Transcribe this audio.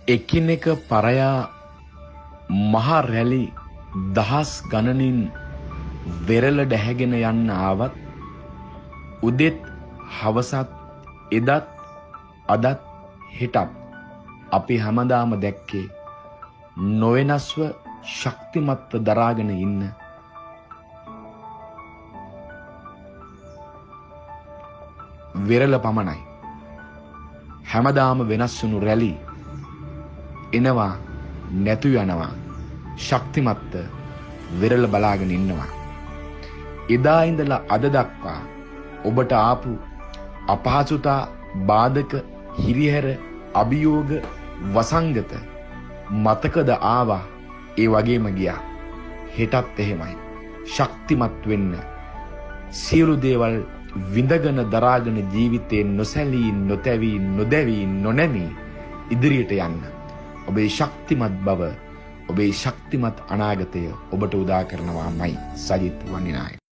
එකිනෙක පරයා මහා රැලි දහස් ගණනින් වෙරළ ඩැහැගෙන යන්න ආවත් උදෙත් හවසත් එදත් අදත් හෙටත් අපි හැමදාම දැක්කේ නොවෙනස්ව ශක්තිමත්ව දරාගෙන ඉන්න වෙරළ පමණයි. හැමදාම වෙනස් වුණු රැලි එනවා නැතු යනවා ශක්තිමත්ව වෙරළ බලාගෙන ඉන්නවා. එදා ඉඳලා අද දක්වා ඔබට ආපු අපහසුතා බාධක හිරිහැර අභියෝග වසංගත මතකද ආවා ඒ වගේම ගියා. හෙටත් එහෙමයි. ශක්තිමත් වෙන්න සියලු දේවල් විඳගෙන දරාගෙන ජීවිතේ නොසැලී නොතැවී නොදැවී නොනැමී ඉදිරියට යන්න. ඔබේ ශක්තිමත් බව ඔබේ ශක්තිමත් අනාගතය ඔබට උදා කරනවාමයි. සජිත් වන්නිනායක.